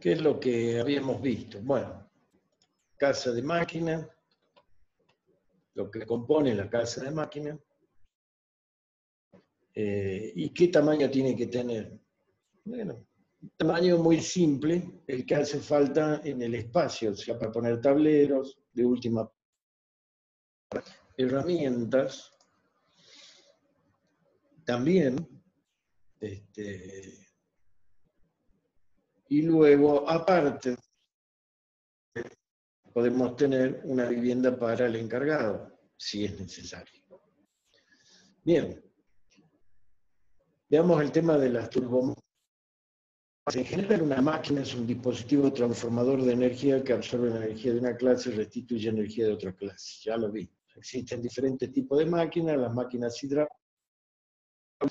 ¿Qué es lo que habíamos visto? Bueno, casa de máquina, lo que compone la casa de máquina, y qué tamaño tiene que tener. Bueno, un tamaño muy simple, el que hace falta en el espacio, o sea, para poner tableros, de última herramientas, también, y luego, aparte, podemos tener una vivienda para el encargado, si es necesario. Bien, veamos el tema de las turbomáquinas. En general, una máquina es un dispositivo transformador de energía que absorbe la energía de una clase y restituye energía de otra clase. Ya lo vi. Existen diferentes tipos de máquinas, las máquinas hidráulicas,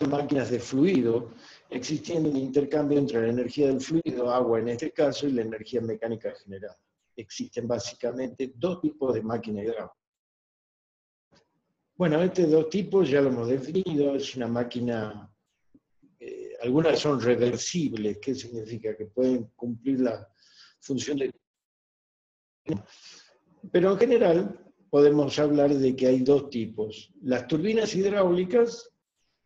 máquinas de fluido, existiendo un intercambio entre la energía del fluido, agua en este caso, y la energía mecánica generada. Existen básicamente dos tipos de máquina hidráulica. Bueno, estos dos tipos ya lo hemos definido, es una máquina, algunas son reversibles, ¿qué significa? Que pueden cumplir la función de... Pero en general podemos hablar de que hay dos tipos. Las turbinas hidráulicas,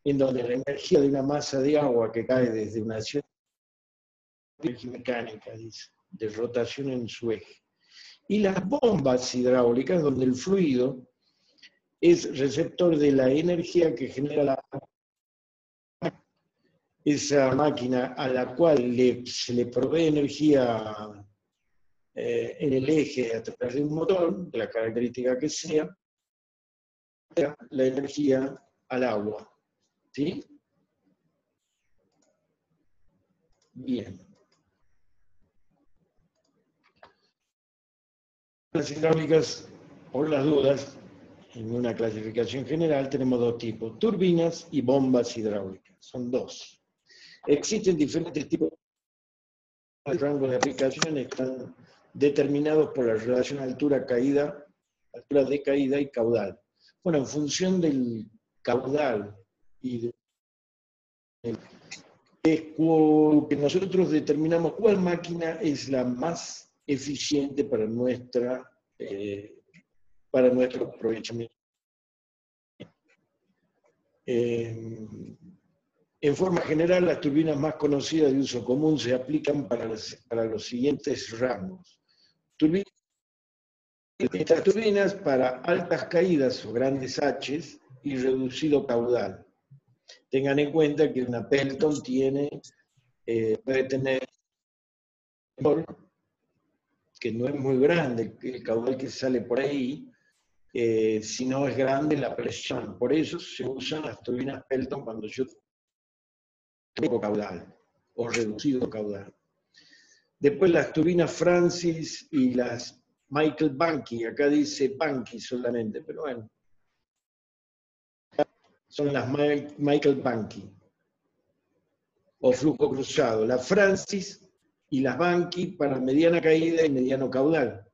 en donde la energía de una masa de agua que cae desde una ciudad mecánica, dice, de rotación en su eje. Y las bombas hidráulicas, donde el fluido es receptor de la energía que genera esa máquina a la cual se le provee energía en el eje a través de un motor, de la característica que sea, la energía al agua. ¿Sí? Bien. Las hidráulicas, por las dudas, en una clasificación general tenemos dos tipos, turbinas y bombas hidráulicas. Son dos. Existen diferentes tipos de rangos de aplicación, están determinados por la relación altura-caída, altura de caída y caudal. Bueno, en función del caudal y que nosotros determinamos cuál máquina es la más eficiente para nuestro aprovechamiento. En forma general, las turbinas más conocidas de uso común se aplican para los siguientes rangos. Estas turbinas para altas caídas o grandes H's y reducido caudal. Tengan en cuenta que una Pelton puede tener que no es muy grande el caudal que sale por ahí, si no es grande la presión. Por eso se usan las turbinas Pelton cuando yo tengo caudal o reducido caudal. Después las turbinas Francis y las Michael Bankey, acá dice Bankey solamente, pero bueno, son las Michael Bankey o flujo cruzado. Las Francis y las Bankey para mediana caída y mediano caudal.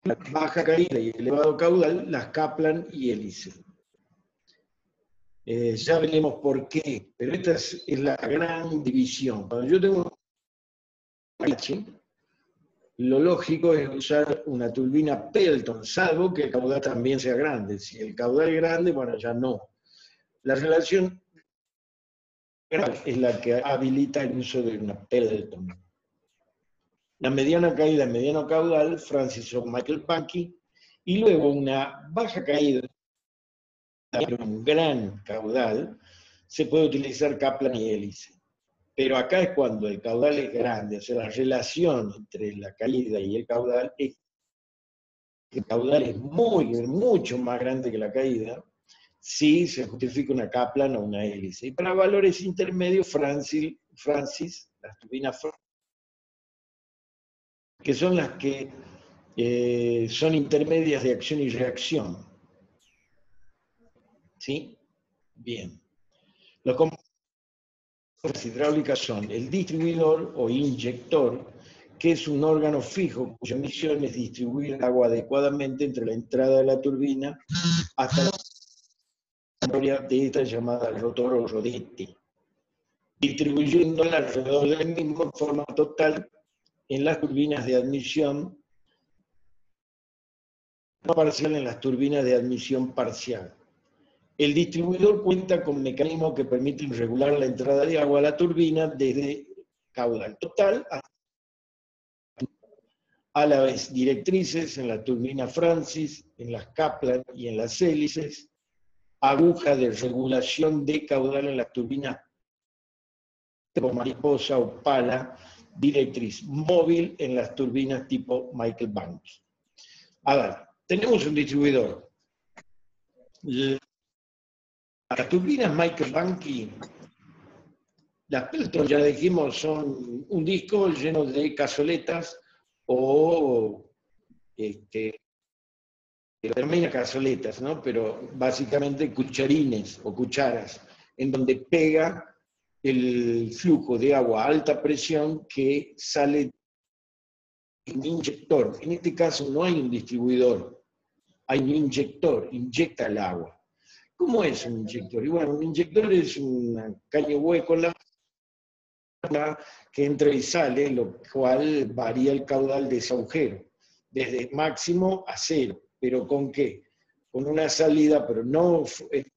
La baja caída y elevado caudal, las Kaplan y hélice. Ya veremos por qué, pero esta es la gran división. Cuando yo tengo un H, lo lógico es usar una turbina Pelton, salvo que el caudal también sea grande. Si el caudal es grande, bueno, ya no. La relación es la que habilita el uso de una Pelton. La mediana caída, mediano caudal, Francis o Michael Bankey, y luego una baja caída, un gran caudal, se puede utilizar Kaplan y hélice. Pero acá es cuando el caudal es grande, o sea, la relación entre la caída y el caudal es mucho más grande que la caída, si se justifica una Kaplan o una hélice. Y para valores intermedios, Francis, las turbinas Francis, que son las que son intermedias de acción y reacción. ¿Sí? Bien. Los componentes hidráulicas son el distribuidor o inyector, que es un órgano fijo cuya misión es distribuir el agua adecuadamente entre la entrada de la turbina hasta la de esta llamada rotor o rodete. distribuyéndola alrededor del mismo en forma total en las turbinas de admisión no parcial en las turbinas de admisión parcial. El distribuidor cuenta con mecanismos que permiten regular la entrada de agua a la turbina desde caudal total a la vez directrices en la turbina Francis, en las Kaplan y en las hélices, aguja de regulación de caudal en las turbinas tipo mariposa o pala, directriz móvil en las turbinas tipo Michael Banks. A ver, tenemos un distribuidor. Las turbinas Michael Banks, las Pelton, ya dijimos, son un disco lleno de cazoletas o termina cazoletas, ¿no? Pero básicamente cucharines o cucharas, en donde pega el flujo de agua a alta presión que sale de un inyector. En este caso no hay un distribuidor, hay un inyector, inyecta el agua. ¿Cómo es un inyector? Y bueno, un inyector es un caño hueco en la que entra y sale, lo cual varía el caudal de ese agujero, desde máximo a cero. ¿Pero con qué? Con una salida, pero no el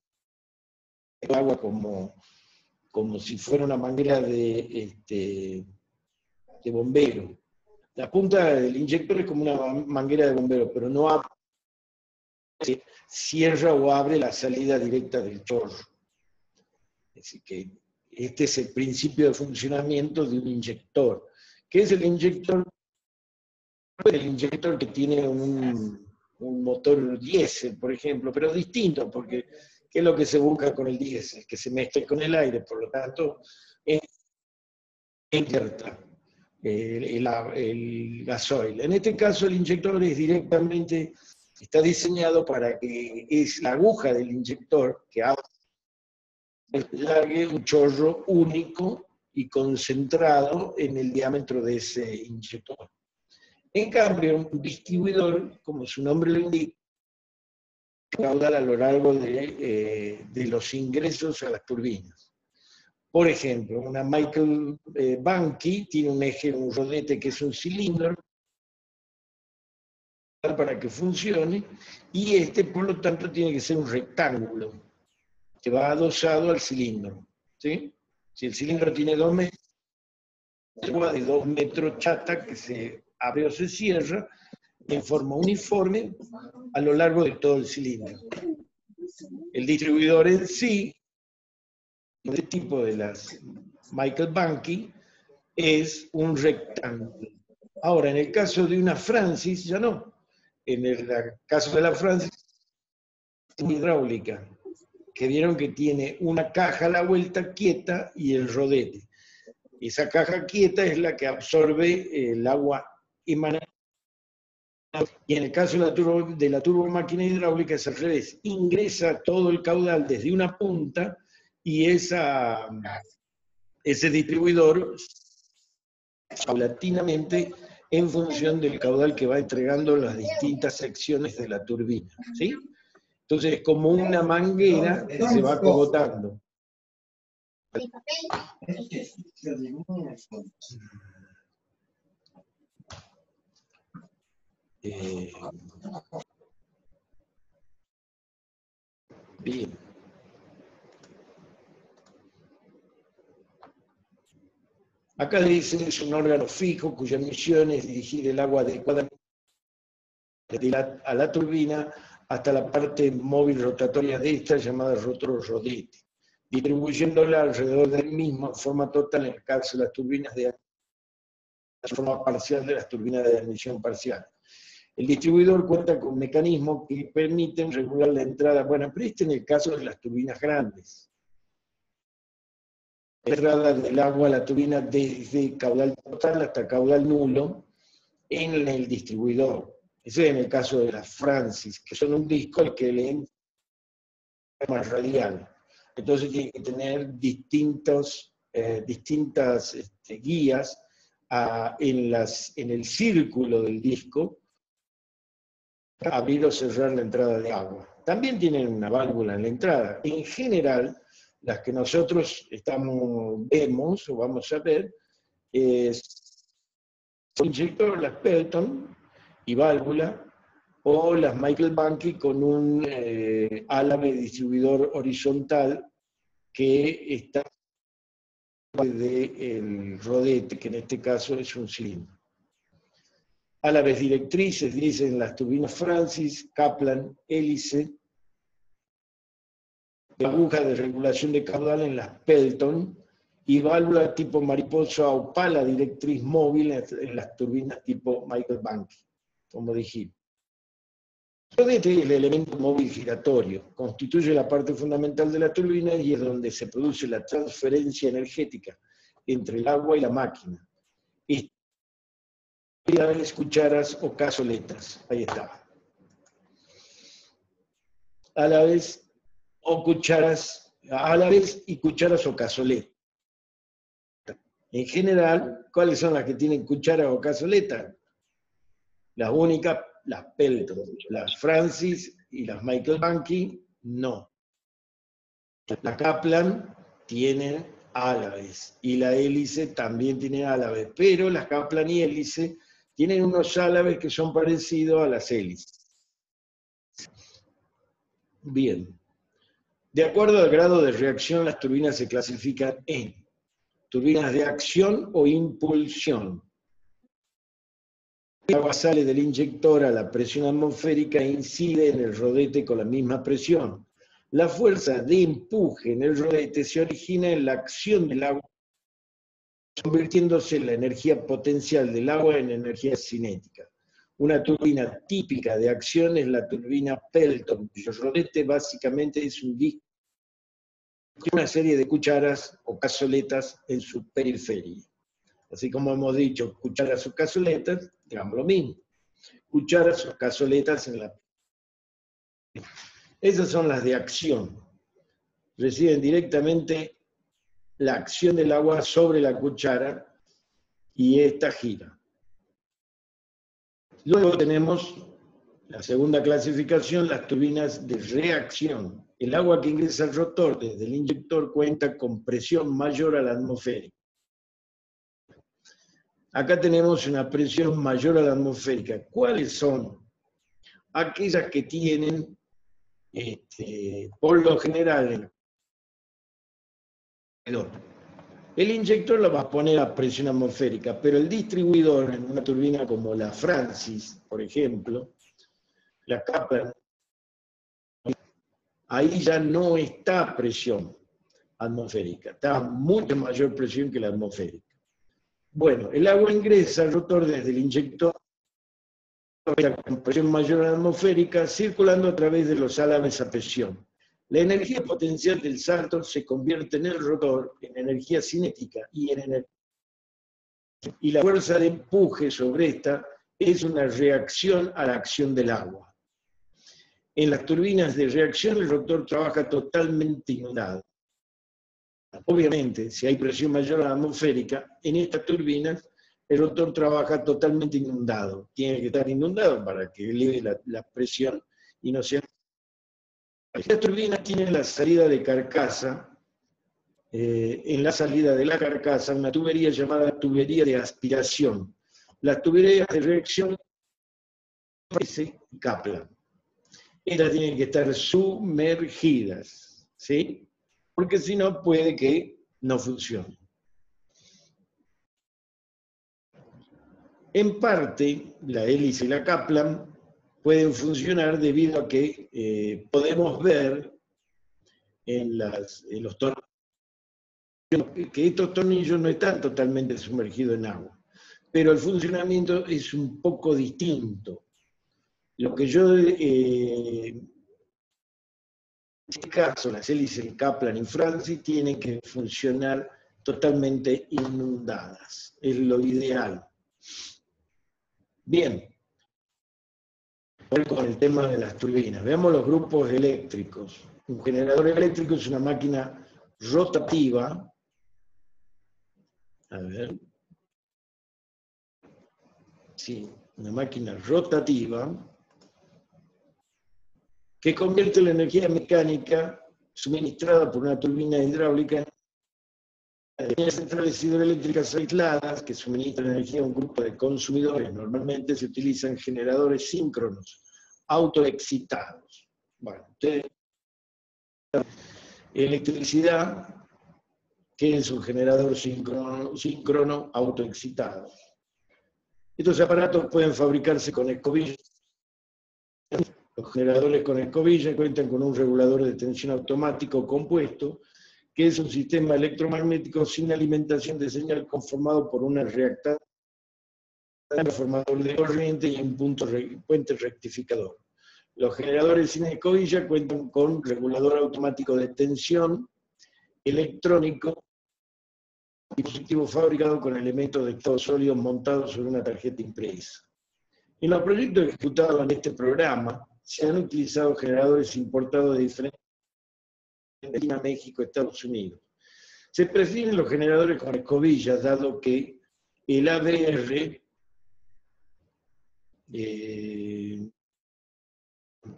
agua como si fuera una manguera de bombero. La punta del inyector es como una manguera de bombero, pero no abre, cierra o abre la salida directa del chorro. Así que este es el principio de funcionamiento de un inyector. ¿Qué es el inyector? El inyector que tiene un motor diésel, por ejemplo, pero distinto, porque ¿qué es lo que se busca con el diésel? Que se mezcle con el aire, por lo tanto, inyecta el gasoil. En este caso, el inyector es directamente, está diseñado para que es la aguja del inyector que largue un chorro único y concentrado en el diámetro de ese inyector. En cambio, un distribuidor, como su nombre lo indica, caudal a lo largo de los ingresos a las turbinas. Por ejemplo, una Michael Banky tiene un eje, un rodete que es un cilindro para que funcione, y este, por lo tanto, tiene que ser un rectángulo que va adosado al cilindro. ¿Sí? Si el cilindro tiene 2 metros, agua de 2 metros chata que se abre o se cierra en forma uniforme a lo largo de todo el cilindro. El distribuidor en sí, este tipo de las Michael Banky, es un rectángulo. Ahora, en el caso de una Francis, ya no. En el caso de la Francis, es hidráulica, que vieron que tiene una caja a la vuelta quieta y el rodete. Esa caja quieta es la que absorbe el agua emanada. Y en el caso de la turbomáquina hidráulica es al revés. Ingresa todo el caudal desde una punta y ese distribuidor paulatinamente en función del caudal que va entregando las distintas secciones de la turbina. ¿Sí? Entonces es como una manguera que se va acogotando. Bien. Acá dice, es un órgano fijo cuya misión es dirigir el agua adecuadamente a la turbina hasta la parte móvil rotatoria de esta, llamada rotor-rodete, distribuyéndola alrededor del mismo en forma total en el caso de las turbinas de forma parcial de las turbinas de admisión parcial. El distribuidor cuenta con mecanismos que permiten regular la entrada. Bueno, pero este en el caso de las turbinas grandes. La entrada del agua a la turbina desde caudal total hasta caudal nulo en el distribuidor. Ese es en el caso de las Francis, que son un disco al que le entra más radial. Entonces tiene que tener distintas guías en el círculo del disco, abrir o cerrar la entrada de agua. También tienen una válvula en la entrada. En general, las que nosotros vemos o vamos a ver, es inyector, las Pelton y válvula, o las Michael Bankey con un álave distribuidor horizontal que está del rodete, que en este caso es un cilindro. Álaves directrices, dicen las turbinas Francis, Kaplan, hélice, aguja de regulación de caudal en las Pelton, y válvula tipo mariposa o pala directriz móvil en las turbinas tipo Michael Bankey, como dijimos. El rodete es el elemento móvil giratorio, constituye la parte fundamental de la turbina y es donde se produce la transferencia energética entre el agua y la máquina. Álaves, cucharas o cazoletas. Ahí está. Álaves o cucharas, álaves y cucharas o cazoletas. En general, ¿cuáles son las que tienen cucharas o cazoletas? Las únicas, las Pelton, las Francis y las Michael Bankey, no. La Kaplan tiene álaves y la hélice también tiene álaves, pero las Kaplan y hélice tienen unos álaves que son parecidos a las hélices. Bien. De acuerdo al grado de reacción, las turbinas se clasifican en turbinas de acción o impulsión. El agua sale del inyector a la presión atmosférica e incide en el rodete con la misma presión. La fuerza de empuje en el rodete se origina en la acción del agua, convirtiéndose la energía potencial del agua en energía cinética. Una turbina típica de acción es la turbina Pelton, cuyo rodete básicamente es un disco con una serie de cucharas o cazoletas en su periferia. Así como hemos dicho, cucharas o cazoletas, digamos lo mismo. Cucharas o cazoletas en la... Esas son las de acción. Reciben directamente la acción del agua sobre la cuchara y esta gira. Luego tenemos la segunda clasificación, las turbinas de reacción. El agua que ingresa al rotor desde el inyector cuenta con presión mayor a la atmosférica. Acá tenemos una presión mayor a la atmosférica. ¿Cuáles son? Aquellas que tienen, por lo general, el inyector lo va a poner a presión atmosférica, pero el distribuidor en una turbina como la Francis, por ejemplo, la Kaplan, ahí ya no está a presión atmosférica, está a mucha mayor presión que la atmosférica. Bueno, el agua ingresa al rotor desde el inyector con presión mayor a la atmosférica, circulando a través de los álaves a presión. La energía potencial del salto se convierte en el rotor en energía cinética y la fuerza de empuje sobre esta es una reacción a la acción del agua. En las turbinas de reacción el rotor trabaja totalmente inundado. Obviamente, si hay presión mayor a la atmosférica, en estas turbinas el rotor trabaja totalmente inundado. Tiene que estar inundado para que eleve la presión y no sea... Estas turbinas tienen la salida de carcasa, en la salida de la carcasa, una tubería llamada tubería de aspiración. Las tuberías de reacción y Kaplan. Estas tienen que estar sumergidas, ¿sí? Porque si no puede que no funcione. En parte, la hélice y la Kaplan pueden funcionar debido a que podemos ver en los tornillos que estos tornillos no están totalmente sumergidos en agua, pero el funcionamiento es un poco distinto. Lo que yo, en este caso, las hélices Kaplan y Francis tienen que funcionar totalmente inundadas, es lo ideal. Bien, con el tema de las turbinas, veamos los grupos eléctricos. Un generador eléctrico es una máquina rotativa. A ver. Sí, una máquina rotativa que convierte la energía mecánica suministrada por una turbina hidráulica en centrales hidroeléctricas aisladas que suministran energía a un grupo de consumidores. Normalmente se utilizan generadores síncronos, autoexcitados. Bueno, ustedes, electricidad, ¿qué es un generador síncrono autoexcitado? Estos aparatos pueden fabricarse con escobillas. Los generadores con escobilla cuentan con un regulador de tensión automático compuesto, que es un sistema electromagnético sin alimentación de señal conformado por una reactante, un transformador de corriente y un puente rectificador. Los generadores sin escobilla cuentan con regulador automático de tensión electrónico, dispositivo fabricado con elementos de estado sólido montados sobre una tarjeta impresa. En los proyectos ejecutados en este programa se han utilizado generadores importados de diferentes Argentina, México, Estados Unidos. Se prefieren los generadores con escobillas, dado que el ABR, el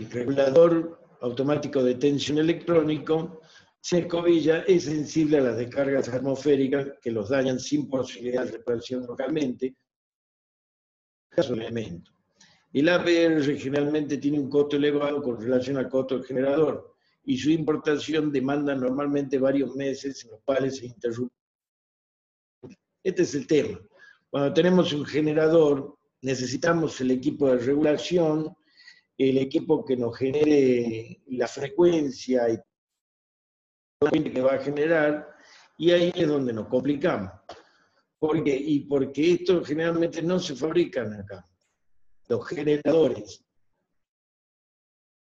regulador automático de tensión electrónico, sin escobilla, es sensible a las descargas atmosféricas que los dañan sin posibilidad de reparación localmente. El ABR generalmente tiene un costo elevado con relación al costo del generador, y su importación demanda normalmente varios meses, en los cuales se interrumpe. Este es el tema. Cuando tenemos un generador, necesitamos el equipo de regulación, el equipo que nos genere la frecuencia y todo lo que va a generar, y ahí es donde nos complicamos. ¿Por qué? Y porque estos generalmente no se fabrican acá. Los generadores,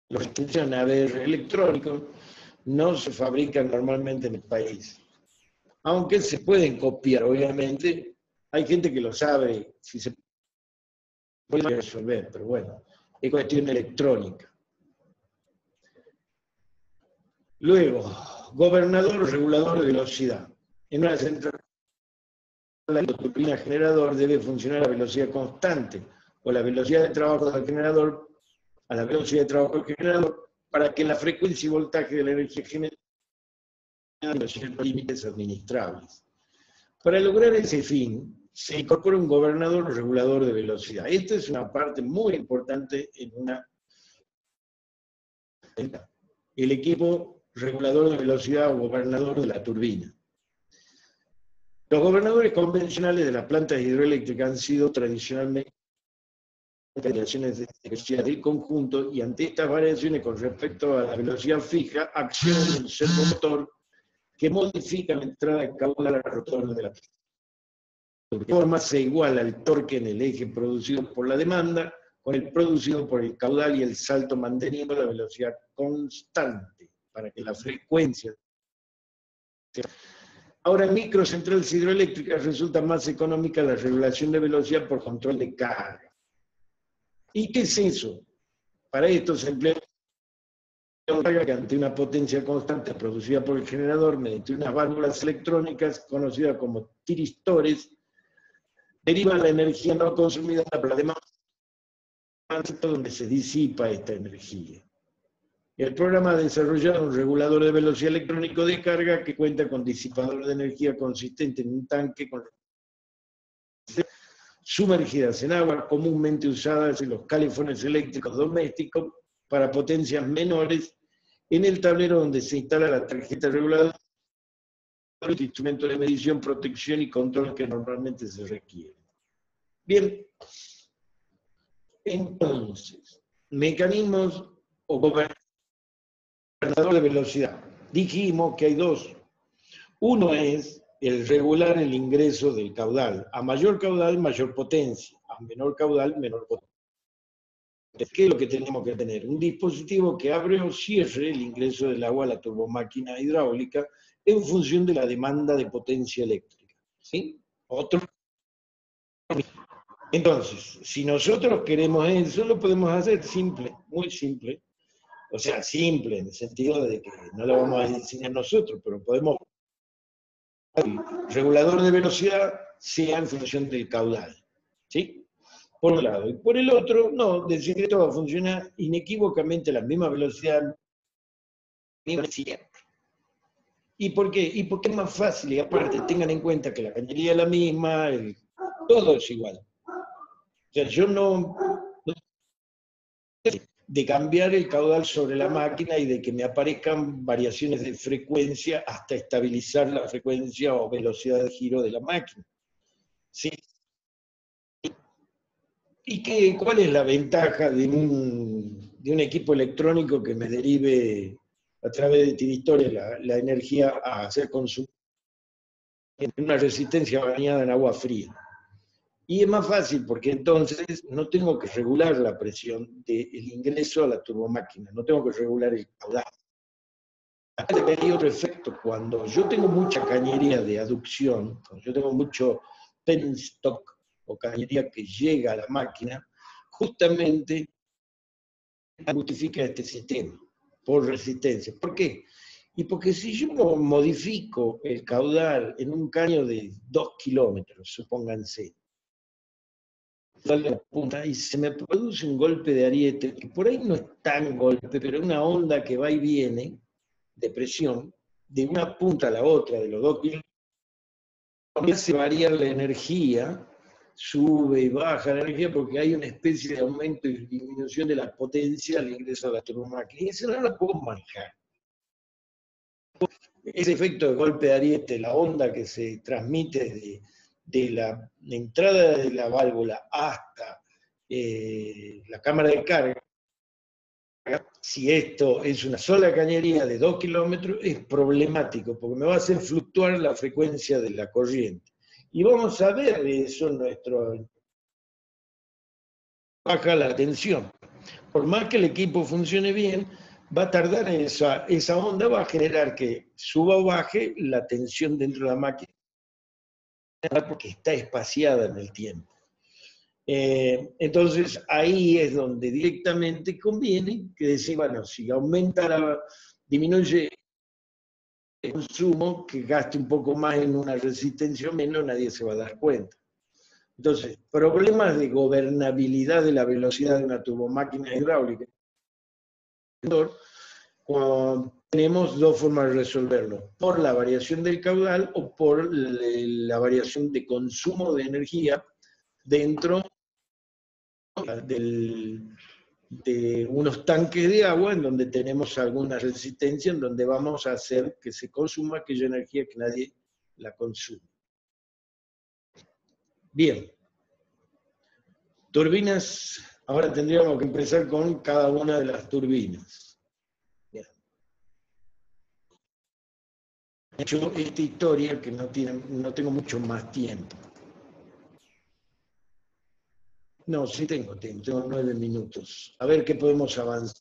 los que usan ABR electrónicos, no se fabrican normalmente en el país. Aunque se pueden copiar, obviamente. Hay gente que lo sabe, si se puede resolver, pero bueno, es cuestión electrónica. Luego, gobernador o regulador de velocidad. En una central, la turbina generador debe funcionar a velocidad constante, o la velocidad de trabajo del generador a la velocidad de trabajo del generador, para que la frecuencia y voltaje de la energía generada los límites administrables. Para lograr ese fin, se incorpora un gobernador o regulador de velocidad. Esta es una parte muy importante en una... El equipo regulador de velocidad o gobernador de la turbina. Los gobernadores convencionales de las plantas hidroeléctricas han sido tradicionalmente variaciones de velocidad del conjunto, y ante estas variaciones con respecto a la velocidad fija, acciona un servomotor que modifica la entrada de caudal al rotor de la pista. De forma se iguala el torque en el eje producido por la demanda con el producido por el caudal, y el salto manteniendo la velocidad constante para que la frecuencia. Ahora, en microcentrales hidroeléctricas resulta más económica la regulación de velocidad por control de carga. ¿Y qué es eso? Para esto se emplea una carga que, ante una potencia constante producida por el generador mediante unas válvulas electrónicas conocidas como tiristores, deriva la energía no consumida por la demanda, donde se disipa esta energía. El programa ha desarrollado un regulador de velocidad electrónico de carga que cuenta con disipador de energía consistente en un tanque con sumergidas en agua, comúnmente usadas en los calefones eléctricos domésticos para potencias menores, en el tablero donde se instala la tarjeta reguladora, el instrumento de medición, protección y control que normalmente se requiere. Bien, entonces, mecanismos o gobernador de velocidad. Dijimos que hay dos. Uno es el regular el ingreso del caudal. A mayor caudal, mayor potencia. A menor caudal, menor potencia. ¿Qué es lo que tenemos que tener? Un dispositivo que abre o cierre el ingreso del agua a la turbomáquina hidráulica en función de la demanda de potencia eléctrica. ¿Sí? Otro. Entonces, si nosotros queremos eso, lo podemos hacer simple, muy simple. O sea, simple en el sentido de que no lo vamos a enseñar nosotros, pero podemos. El regulador de velocidad sea en función del caudal. ¿Sí? Por un lado. Y por el otro, no, decir que esto va a funcionar inequívocamente a la misma velocidad, siempre. ¿Y por qué? Y porque es más fácil, y aparte tengan en cuenta que la cañería es la misma, todo es igual. O sea, yo no de cambiar el caudal sobre la máquina y de que me aparezcan variaciones de frecuencia hasta estabilizar la frecuencia o velocidad de giro de la máquina. ¿Sí? ¿Y cuál es la ventaja de un equipo electrónico que me derive a través de tiristones la energía a ser consumida en una resistencia bañada en agua fría? Y es más fácil porque entonces no tengo que regular la presión del ingreso a la turbomáquina, no tengo que regular el caudal. Hay otro efecto, cuando yo tengo mucha cañería de aducción, cuando yo tengo mucho penstock o cañería que llega a la máquina, justamente justifica este sistema por resistencia. ¿Por qué? Y porque si yo modifico el caudal en un caño de 2 kilómetros, supónganse, la punta, y se me produce un golpe de ariete, que por ahí no es tan golpe, pero es una onda que va y viene de presión, de una punta a la otra, de los 2 kilómetros, hace variar la energía, sube y baja la energía, porque hay una especie de aumento y disminución de la potencia al ingreso a la turbomáquina, y eso no lo puedo manejar. Ese efecto de golpe de ariete, la onda que se transmite de la entrada de la válvula hasta la cámara de carga, si esto es una sola cañería de 2 kilómetros, es problemático, porque me va a hacer fluctuar la frecuencia de la corriente. Y vamos a ver eso en nuestro... baja la tensión. Por más que el equipo funcione bien, va a tardar en esa onda, va a generar que suba o baje la tensión dentro de la máquina, porque está espaciada en el tiempo. Entonces ahí es donde directamente conviene que decir, bueno, si disminuye el consumo, que gaste un poco más en una resistencia o menos, nadie se va a dar cuenta. Entonces, problemas de gobernabilidad de la velocidad de una turbomáquina hidráulica. Tenemos dos formas de resolverlo, por la variación del caudal o por la variación de consumo de energía dentro de unos tanques de agua en donde tenemos alguna resistencia, en donde vamos a hacer que se consuma aquella energía que nadie la consume. Bien. Turbinas, ahora tendríamos que empezar con cada una de las turbinas. Bien. He hecho esta historia que no tengo mucho más tiempo. No, sí tengo tiempo, tengo 9 minutos. A ver qué podemos avanzar.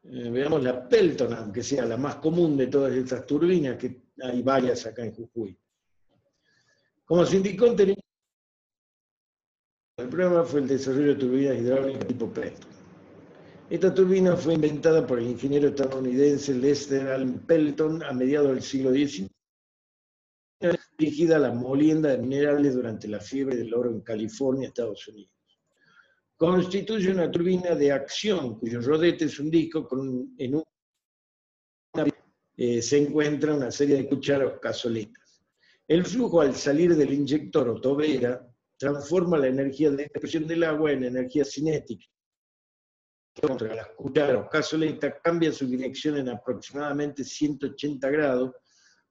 Veamos la Pelton, aunque sea la más común de todas estas turbinas, que hay varias acá en Jujuy. Como se indicó anteriormente, el problema fue el desarrollo de turbinas hidráulicas tipo Pelton. Esta turbina fue inventada por el ingeniero estadounidense Lester Allen Pelton a mediados del siglo XIX, dirigida a la molienda de minerales durante la fiebre del oro en California, Estados Unidos. Constituye una turbina de acción, cuyo rodete es un disco se encuentra una serie de cucharas o cazoletas. El flujo, al salir del inyector o tobera, transforma la energía de expresión del agua en energía cinética. Contra las cucharas o cazoletas cambia su dirección en aproximadamente 180 grados,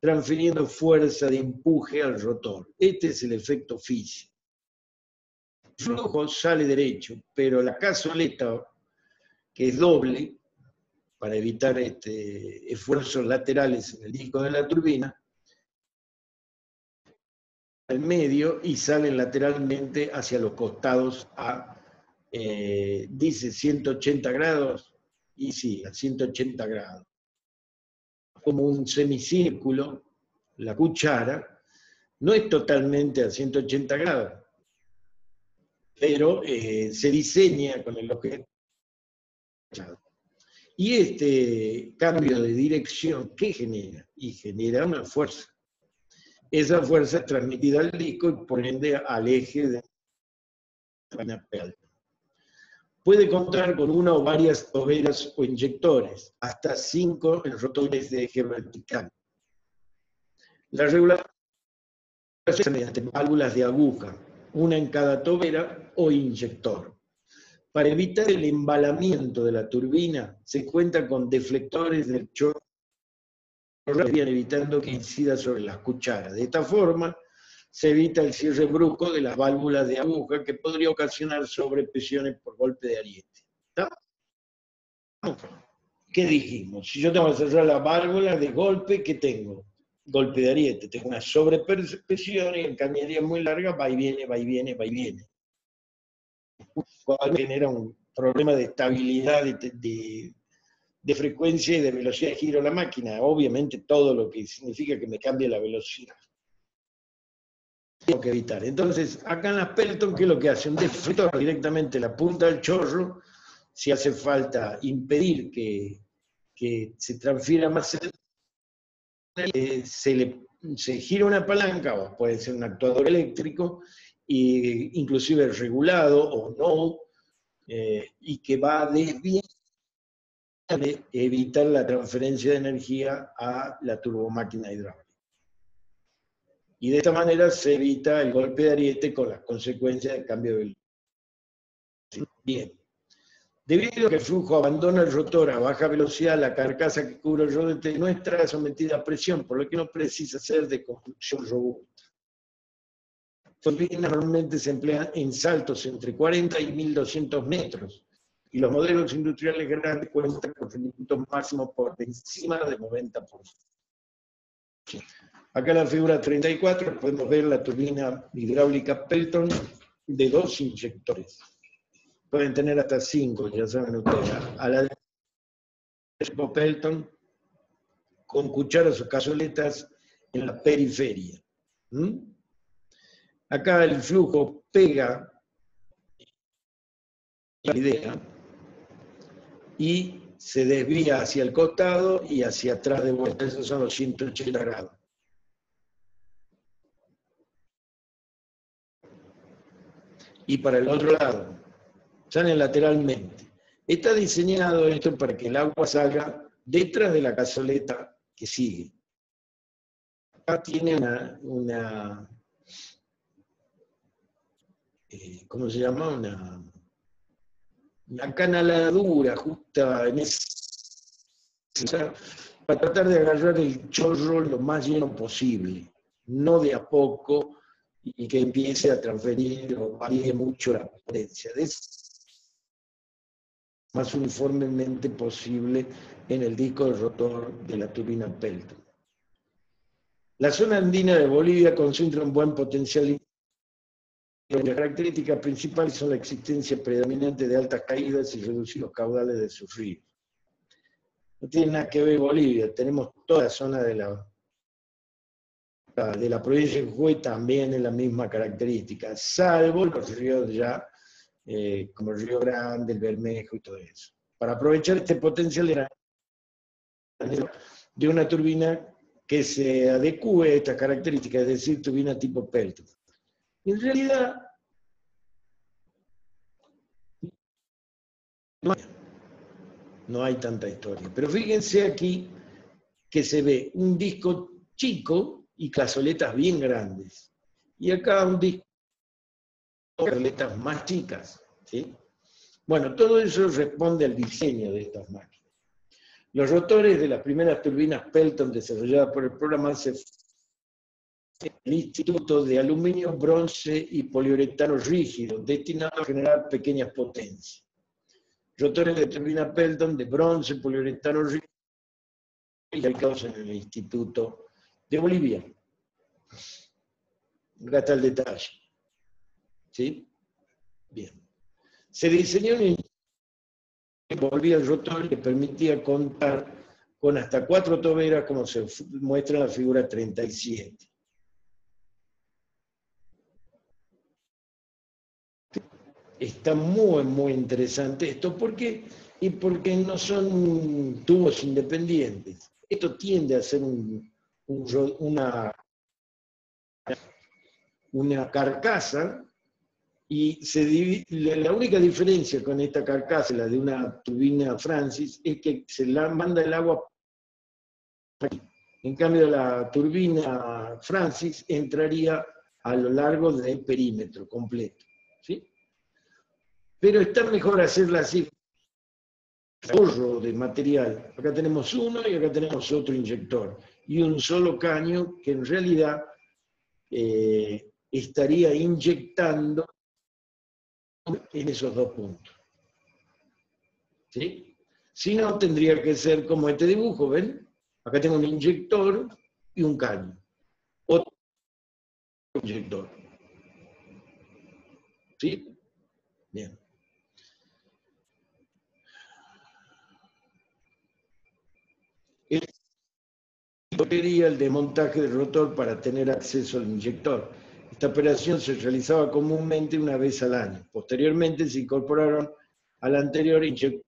transfiriendo fuerza de empuje al rotor. Este es el efecto físico. El flujo sale derecho, pero la cazoleta, que es doble, para evitar esfuerzos laterales en el disco de la turbina, al medio y salen lateralmente hacia los costados dice 180 grados, y sí, a 180 grados. Como un semicírculo, la cuchara, no es totalmente a 180 grados, pero se diseña con el objeto. Y este cambio de dirección, ¿qué genera? Y genera una fuerza. Esa fuerza es transmitida al disco y por ende al eje de la Pelton. puede contar con una o varias toberas o inyectores, hasta 5 en rotores de eje vertical. La regulación se hace mediante válvulas de aguja, una en cada tobera o inyector. Para evitar el embalamiento de la turbina, se cuenta con deflectores del chorro evitando que incida sobre las cucharas. De esta forma, se evita el cierre brusco de las válvulas de aguja que podría ocasionar sobrepresiones por golpe de ariete. ¿Está? ¿Qué dijimos? Si yo tengo que cerrar la válvula de golpe, ¿qué tengo? Golpe de ariete. Tengo una sobrepresión y en cañería muy larga va y viene, va y viene, va y viene. Cual genera un problema de estabilidad, de frecuencia y de velocidad de giro de la máquina. Obviamente todo lo que significa que me cambie la velocidad. Tengo que evitar. Entonces, acá en las Pelton, ¿qué es lo que hace? Un deflector directamente la punta del chorro, si hace falta impedir que se transfiera más, se gira una palanca, o puede ser un actuador eléctrico, inclusive regulado o no, y que va a desviar, evitar la transferencia de energía a la turbomáquina hidráulica. Y de esta manera se evita el golpe de ariete con las consecuencias del cambio de velocidad. Bien. Debido a que el flujo abandona el rotor a baja velocidad, la carcasa que cubre el rodete no está sometida a presión, por lo que no precisa ser de construcción robusta. Turbinas normalmente se emplean en saltos entre 40 y 1200 metros, y los modelos industriales grandes cuentan con rendimientos máximos por encima del 90%. Acá en la figura 34 podemos ver la turbina hidráulica Pelton de 2 inyectores. Pueden tener hasta 5, ya saben ustedes. A la de Pelton, con cucharas o cazoletas en la periferia. Acá el flujo pega la idea y se desvía hacia el costado y hacia atrás de vuelta. Esos son los 180 grados. Y para el otro lado, sale lateralmente. Está diseñado esto para que el agua salga detrás de la cazoleta que sigue. Acá tiene ¿cómo se llama? Una canaladura justa en esa, para tratar de agarrar el chorro lo más lleno posible, no de a poco, y que empiece a transferir o varíe mucho la potencia. Más uniformemente posible en el disco del rotor de la turbina Pelton. La zona andina de Bolivia concentra un buen potencial. Las características principales son la existencia predominante de altas caídas y reducidos caudales de sus ríos. No tiene nada que ver Bolivia, tenemos toda la zona de la provincia de Jujuy también es la misma característica, salvo los ríos ya como el Río Grande, el Bermejo y todo eso. Para aprovechar este potencial era de una turbina que se adecue a estas características, es decir, turbina tipo Pelton. En realidad, no hay tanta historia. Pero fíjense aquí que se ve un disco chico y cazoletas bien grandes. Y acá un disco con cazoletas más chicas. ¿Sí? Bueno, todo eso responde al diseño de estas máquinas. Los rotores de las primeras turbinas Pelton desarrolladas por el programa el Instituto de Aluminio, Bronce y Poliuretano Rígido, destinado a generar pequeñas potencias. Rotores de turbina Pelton de bronce, poliuretano rígido, fabricados en el Instituto de Bolivia. Acá está el detalle. ¿Sí? Bien. Se diseñó un que envolvía el rotor y que permitía contar con hasta 4 toberas, como se muestra en la figura 37. Está muy, muy interesante esto. ¿Por qué? Y porque no son tubos independientes. Esto tiende a ser una carcasa Y la única diferencia con esta carcasa, la de una turbina Francis, es que se la manda el agua aquí. En cambio, la turbina Francis entraría a lo largo del perímetro completo. ¿Sí? Pero está mejor hacerla así, ahorro de material. Acá tenemos uno y acá tenemos otro inyector. Y un solo caño que en realidad estaría inyectando en esos dos puntos. ¿Sí? Si no, tendría que ser como este dibujo, ¿ven? Acá tengo un inyector y un caño. Otro inyector. ¿Sí? Bien. Sería el desmontaje del rotor para tener acceso al inyector. Esta operación se realizaba comúnmente una vez al año. Posteriormente se incorporaron al anterior inyector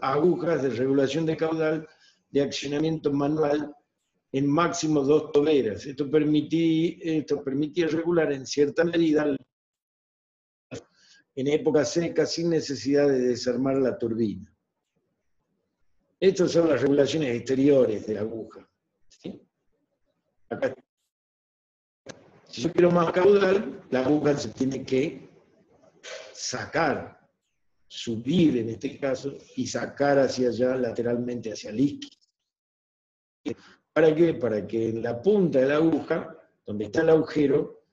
agujas de regulación de caudal de accionamiento manual en máximo 2 toberas. Esto permitía regular en cierta medida en época seca sin necesidad de desarmar la turbina. Estas son las regulaciones exteriores de la aguja. ¿Sí? Acá. Si yo quiero más caudal, la aguja se tiene que sacar, subir en este caso, y sacar hacia allá lateralmente hacia la izquierda. ¿Para qué? Para que en la punta de la aguja, donde está el agujero,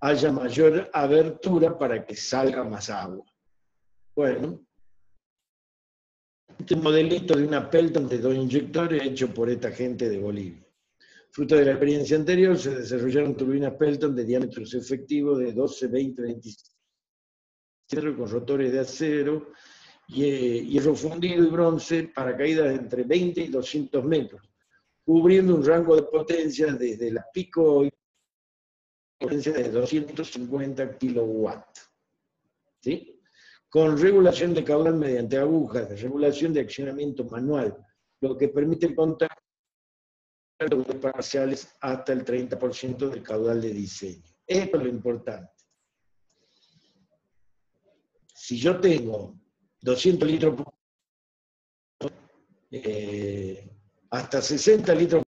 haya mayor abertura para que salga más agua. Bueno, este modelito de una Pelton de 2 inyectores hecho por esta gente de Bolivia. Fruto de la experiencia anterior, se desarrollaron turbinas Pelton de diámetros efectivos de 12, 20, 25 con rotores de acero, hierro fundido y bronce para caídas de entre 20 y 200 metros, cubriendo un rango de potencia desde la pico y potencia de 250 kilowatts. ¿Sí? Con regulación de caudal mediante agujas de regulación de accionamiento manual, lo que permite contar con parciales hasta el 30% del caudal de diseño. Esto es lo importante. Si yo tengo 200 litros hasta 60 litros